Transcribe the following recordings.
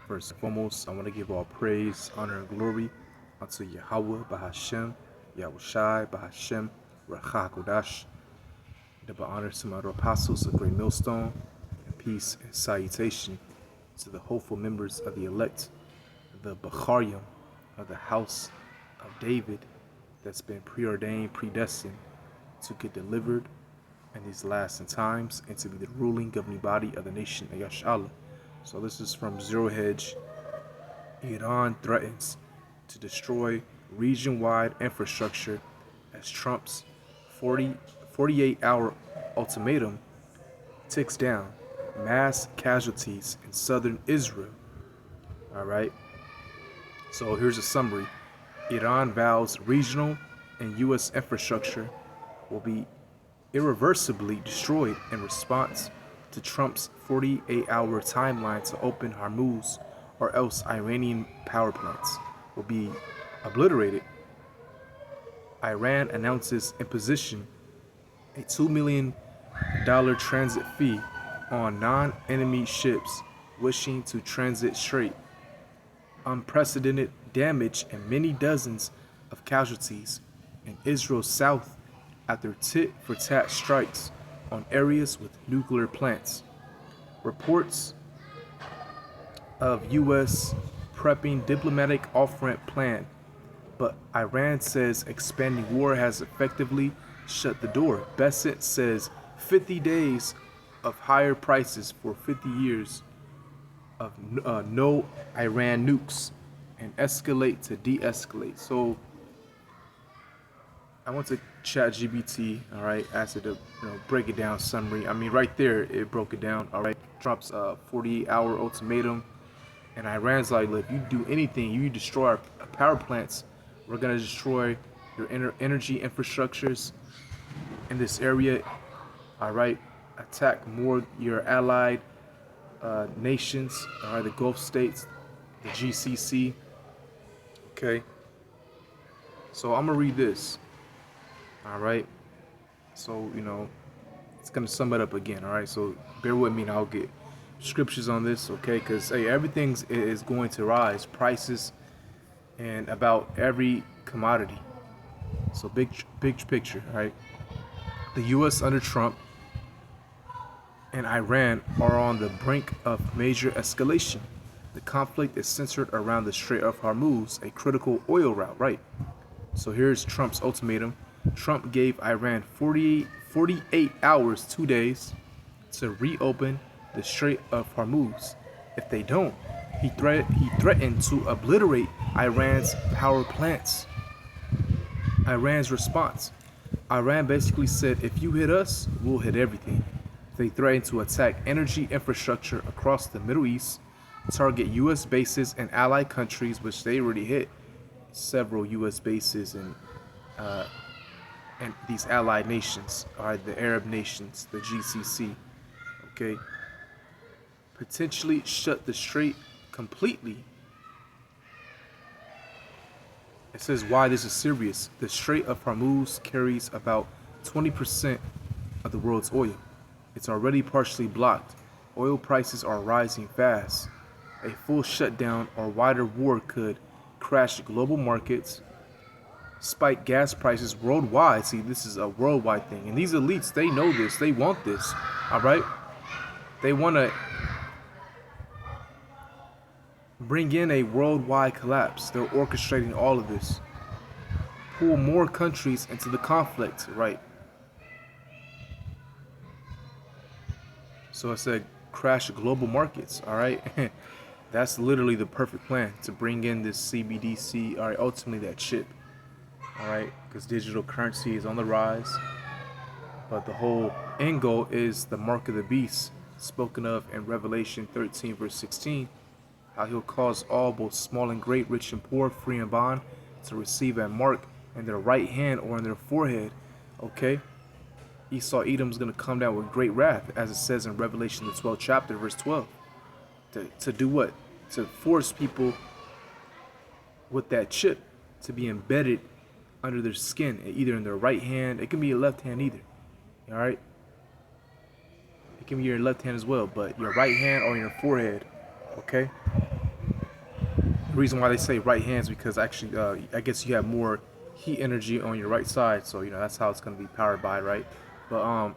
First and foremost, I want to give all praise, honor, and glory unto Yahweh, Bahashem, Yahushai, Bahashem, Rachakodash. Double honor to my apostles of Great Millstone, and peace and salutation to the hopeful members of the elect, the Bacharim of the house of David that's been preordained, predestined to get delivered in these last times and to be the ruling governing body of the nation of Yashala. So this is from Zero Hedge. Iran threatens to destroy region-wide infrastructure as Trump's 48-hour ultimatum ticks down. Mass casualties in southern Israel. All right. So here's a summary. Iran vows regional and U.S. infrastructure will be irreversibly destroyed in response to Trump's 48-hour timeline to open Hormuz, or else Iranian power plants will be obliterated. Iran announces imposition a $2 million transit fee on non-enemy ships wishing to transit strait. Unprecedented damage and many dozens of casualties in Israel's south after tit-for-tat strikes on areas with nuclear plants. Reports of U.S. prepping diplomatic off-ramp plan, but Iran says expanding war has effectively shut the door. Besant says 50 days of higher prices for 50 years of no Iran nukes and escalate to de-escalate. So I went to ChatGPT, all right, asked it to break it down summary. I mean, right there, it broke it down, all right. Trump's 48-hour ultimatum, and Iran's like, look, if you do anything, you destroy our power plants, we're gonna destroy your energy infrastructures in this area, all right. Attack more your allied nations, all right, the Gulf states, the GCC. Okay. So I'm gonna read this. All right. So, it's going to sum it up again. All right. So bear with me and I'll get scriptures on this. Okay. Because, hey, everything is going to rise. Prices and about every commodity. So big picture. All right. The U.S. under Trump and Iran are on the brink of major escalation. The conflict is centered around the Strait of Hormuz, a critical oil route. Right. So here's Trump's ultimatum. Trump gave Iran 48 hours, 2 days, to reopen the Strait of Hormuz. If they don't, he threatened to obliterate Iran's power plants. Iran's response. Iran basically said, if you hit us, we'll hit everything. They threatened to attack energy infrastructure across the Middle East, target U.S. bases and allied countries, which they already hit several U.S. bases and these allied nations, are the Arab nations, the GCC, okay? Potentially shut the strait completely. It says why this is serious. The Strait of Hormuz carries about 20% of the world's oil. It's already partially blocked. Oil prices are rising fast. A full shutdown or wider war could crash global markets, spike gas prices worldwide. See, this is a worldwide thing. And these elites, they know this. They want this. All right? They want to bring in a worldwide collapse. They're orchestrating all of this. Pull more countries into the conflict, right? So I said crash global markets, all right? That's literally the perfect plan to bring in this CBDC, all right, ultimately that chip. All right, because digital currency is on the rise, but the whole end goal is the mark of the beast, spoken of in Revelation 13, verse 16, how he'll cause all, both small and great, rich and poor, free and bond, to receive a mark in their right hand or in their forehead. Okay, Esau Edom's going to come down with great wrath, as it says in Revelation the 12th chapter, verse 12. To do what? To force people with that chip to be embedded under their skin, either in their right hand. It can be your left hand either. All right. It can be your left hand as well, but your right hand or your forehead. Okay. reason why they say right hands because actually, I guess you have more heat energy on your right side, so that's how it's gonna be powered by, right? But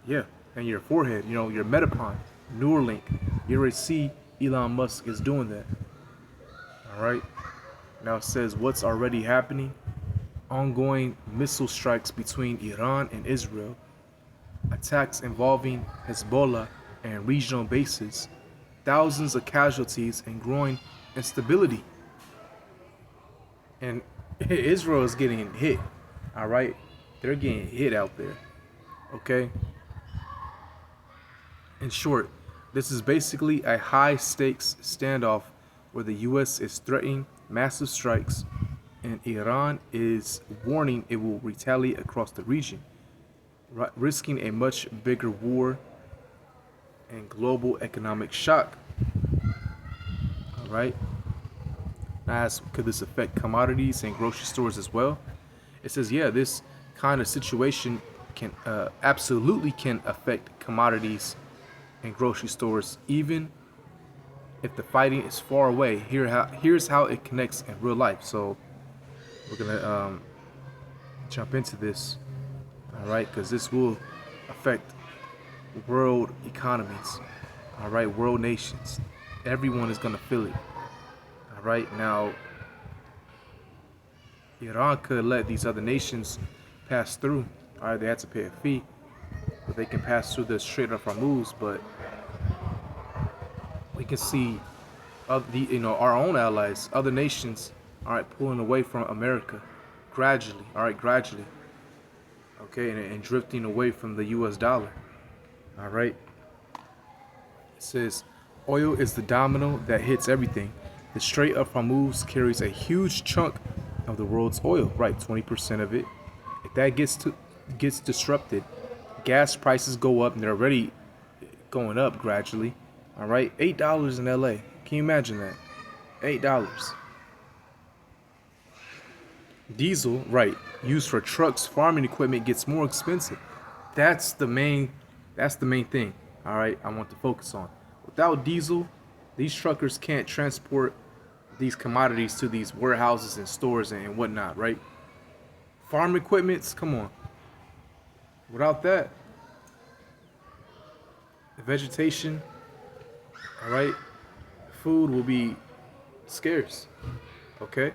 yeah, and your forehead, your Metapon, Neuralink. You already see Elon Musk is doing that. All right. Now it says what's already happening: ongoing missile strikes between Iran and Israel, attacks involving Hezbollah and regional bases, thousands of casualties, and growing instability. And Israel is getting hit. All right, they're getting hit out there. Okay. In short, this is basically a high stakes standoff where the U.S. is threatening massive strikes and Iran is warning it will retaliate across the region, risking a much bigger war and global economic shock. All right. Now, could this affect commodities and grocery stores as well? It says, yeah, this kind of situation can absolutely can affect commodities and grocery stores, even if the fighting is far away. Here's how it connects in real life. So we're gonna jump into this, all right, because this will affect world economies, all right, world nations. Everyone is gonna feel it, all right. Now, Iran could let these other nations pass through. All right, they had to pay a fee, but they can pass through the Strait of Hormuz. But we can see our own allies, other nations, all right, pulling away from America gradually, all right, gradually, okay, and drifting away from the U.S. dollar, all right. It says, oil is the domino that hits everything. The Strait of Hormuz carries a huge chunk of the world's oil, right, 20% of it. If that gets disrupted, gas prices go up, and they're already going up gradually, all right. $8 in LA. Can you imagine that? $8. Diesel, right, used for trucks, farming equipment gets more expensive. That's the main thing. All right, I want to focus on. Without diesel, these truckers can't transport these commodities to these warehouses and stores and whatnot, right? Farm equipments, come on. Without that, the vegetation, all right, food will be scarce. Okay.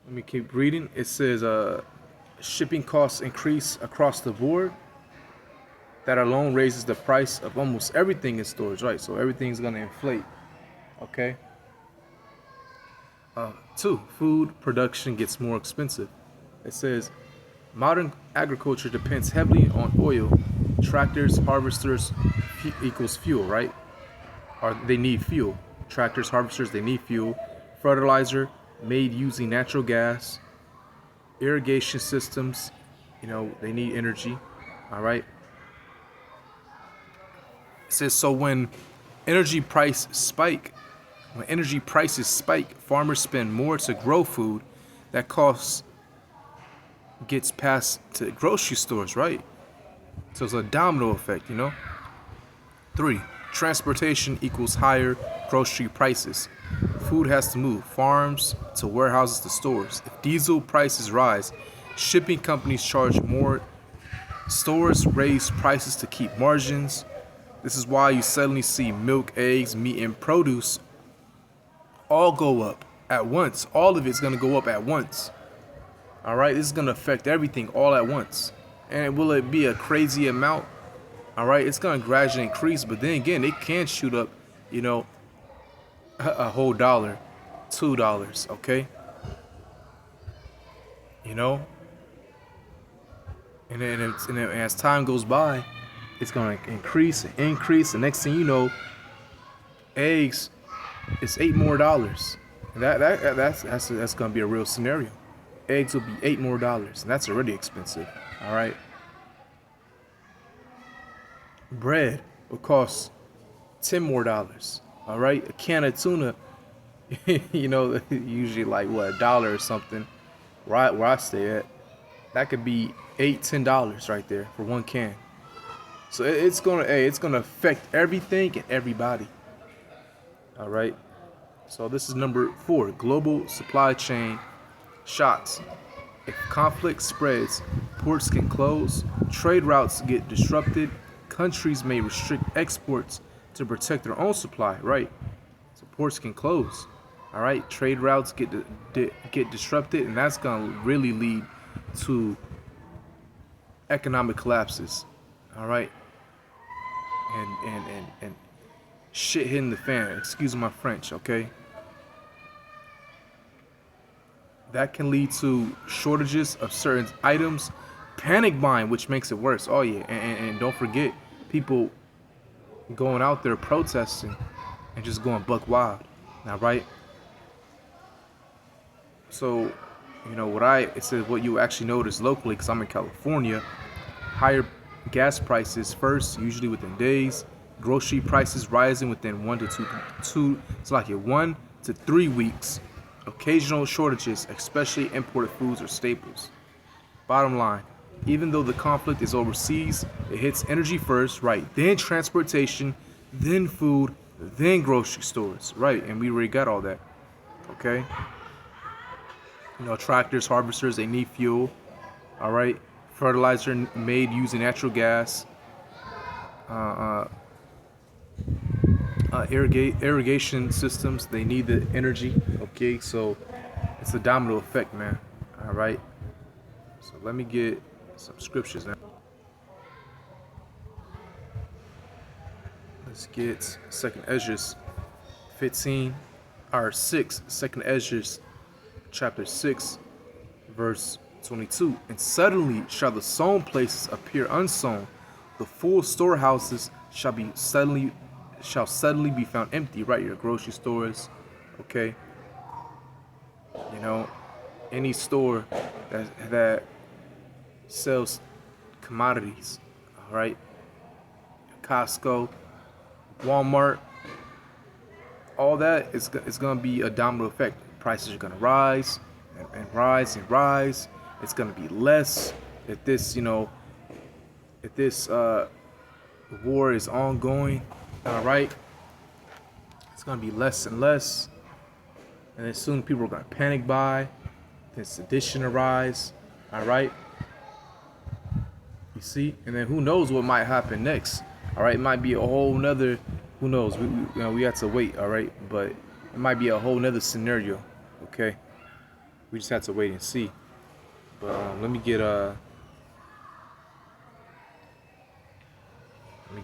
Let me keep reading. It says shipping costs increase across the board. That alone raises the price of almost everything in stores, right? So everything's gonna inflate. Okay. 2, food production gets more expensive. It says modern agriculture depends heavily on oil. Tractors, harvesters equals fuel, right? Or they need fuel. Tractors, harvesters, they need fuel. Fertilizer made using natural gas. Irrigation systems, they need energy. All right. It says, so when energy prices spike, farmers spend more to grow food. That cost gets passed to grocery stores, right? So it's a domino effect, 3, transportation equals higher grocery prices. Food has to move farms to warehouses to stores. If diesel prices rise, shipping companies charge more. Stores raise prices to keep margins. This is why you suddenly see milk, eggs, meat, and produce all go up at once. All of it's going to go up at once. All right, this is going to affect everything all at once. And will it be a crazy amount? All right, it's going to gradually increase, but then again, it can shoot up, a whole $1, $2, okay? And then as time goes by, it's going to increase and increase. The next thing you know, eggs, it's $8 more. And that's going to be a real scenario. Eggs will be $8 more, and that's already expensive. All right. Bread will cost $10 more. All right. A can of tuna, usually like what, $1 or something. Where I stay at, that could be $8, $10 right there for one can. So it's gonna affect everything and everybody. All right. So this is number 4, global supply chain shocks. If conflict spreads, ports can close, trade routes get disrupted, countries may restrict exports to protect their own supply, right? So ports can close, all right? Trade routes get disrupted, and that's going to really lead to economic collapses, all right? And shit hitting the fan, excuse my French, okay? That can lead to shortages of certain items, panic buying, which makes it worse. Oh yeah, and don't forget people going out there protesting and just going buck wild. Now, right? So, it says what you actually notice locally, because I'm in California, higher gas prices first, usually within days. Grocery prices rising within 1 to 3 weeks. Occasional shortages, especially imported foods or staples. Bottom line, even though the conflict is overseas, it hits energy first, right? Then transportation, then food, then grocery stores, right? And we already got all that, okay? Tractors, harvesters, they need fuel, all right? Fertilizer made using natural gas. Irrigation systems, they need the energy, okay? So it's a domino effect, man, all right? So let me get some scriptures now. Let's get 2nd Ezra 15, or 6, 2nd Ezra chapter 6, verse 22. And suddenly shall the sown places appear unsown, the full storehouses shall suddenly be found empty, right? Your grocery stores, okay? Any store that sells commodities, all right? Costco, Walmart, all that is going to be a domino effect. Prices are going to rise and rise and rise. It's going to be less if this war is ongoing, all right? It's going to be less and less, and then soon people are going to panic buy, then sedition arise, all right? You see, and then who knows what might happen next, all right? It might be a whole nother, who knows, we have to wait, all right? But it might be a whole nother scenario, okay? We just have to wait and see. But let me get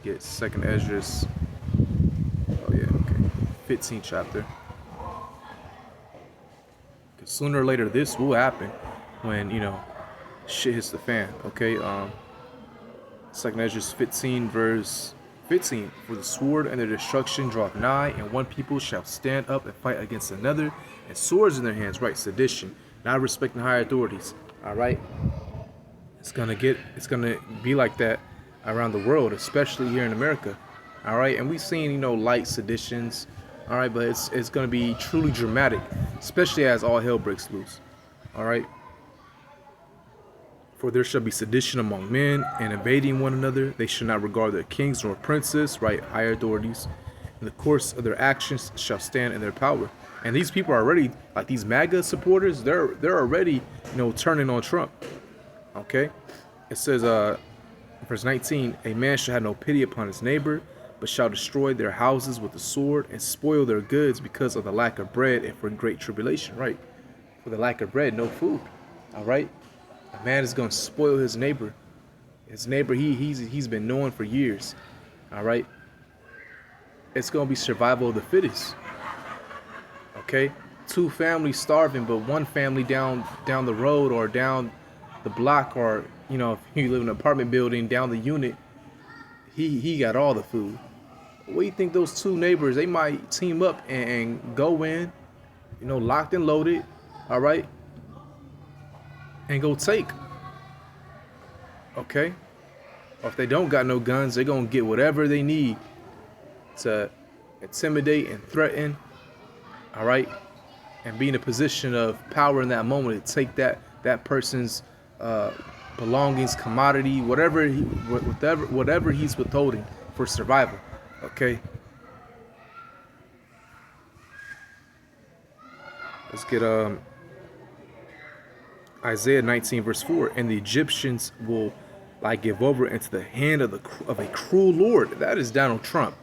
2nd Ezra. Oh yeah, okay. 15th chapter. Cause sooner or later this will happen when shit hits the fan. Okay. 2nd Ezra 15 verse 15. For the sword and the destruction draweth nigh, and one people shall stand up and fight against another, and swords in their hands. Right. Sedition, not respecting higher authorities. All right. It's gonna be like that around the world, especially here in America, all right? And we've seen, light seditions, all right? But it's going to be truly dramatic, especially as all hell breaks loose, all right? For there shall be sedition among men, and invading one another. They shall not regard their kings nor princes, right? Higher authorities. In the course of their actions shall stand in their power. And these people are already, like these MAGA supporters, they're already, turning on Trump, okay? It says, verse 19, a man shall have no pity upon his neighbor, but shall destroy their houses with the sword and spoil their goods because of the lack of bread and for great tribulation, right? For the lack of bread, no food, all right? A man is going to spoil his neighbor. His neighbor, he's been knowing for years, all right? It's going to be survival of the fittest, okay? 2 families starving, but one family down the road or down the block, or if you live in an apartment building down the unit, he got all the food. What do you think those 2 neighbors, they might team up and go in, locked and loaded, all right, and go take, okay? Or if they don't got no guns, they're gonna get whatever they need to intimidate and threaten, all right, and be in a position of power in that moment to take that person's belongings, commodity, whatever he's withholding for survival, okay? Let's get Isaiah 19 verse 4. And the Egyptians will like give over into the hand of a cruel Lord. That is Donald Trump.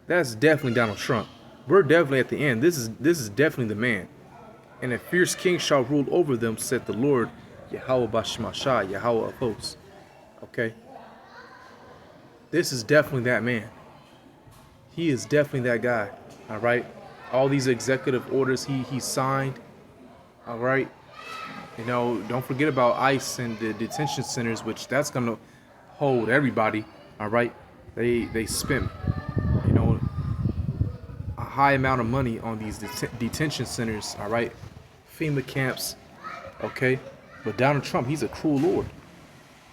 That's definitely Donald Trump. We're definitely at the end. This is definitely the man. And a fierce king shall rule over them, said the Lord, Yahweh Bashmashah, Yahweh of hosts. Okay? This is definitely that man. He is definitely that guy. All right? All these executive orders he signed. All right? You know, don't forget about ICE and the detention centers, which that's going to hold everybody. All right? They spent, you know, a high amount of money on these detention centers. All right? FEMA camps. Okay? But Donald Trump, he's a cruel lord.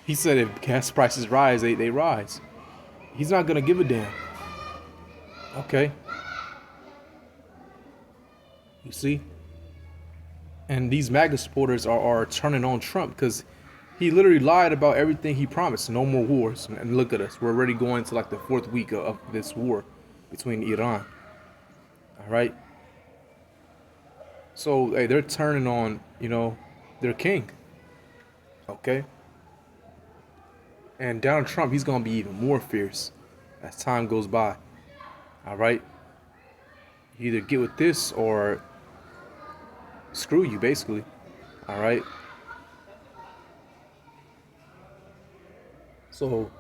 He said if gas prices rise, they rise. He's not gonna give a damn. Okay. You see? And these MAGA supporters are turning on Trump because he literally lied about everything he promised. No more wars. And look at us. We're already going to like the 4th week of this war between Iran. All right. So hey, they're turning on, you know, their king. Okay. And Donald Trump, he's gonna be even more fierce as time goes by. All right. You either get with this or screw you, basically. All right. So,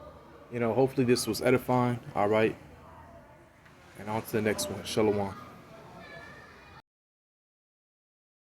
you know, hopefully this was edifying. All right. And on to the next one. Shalom.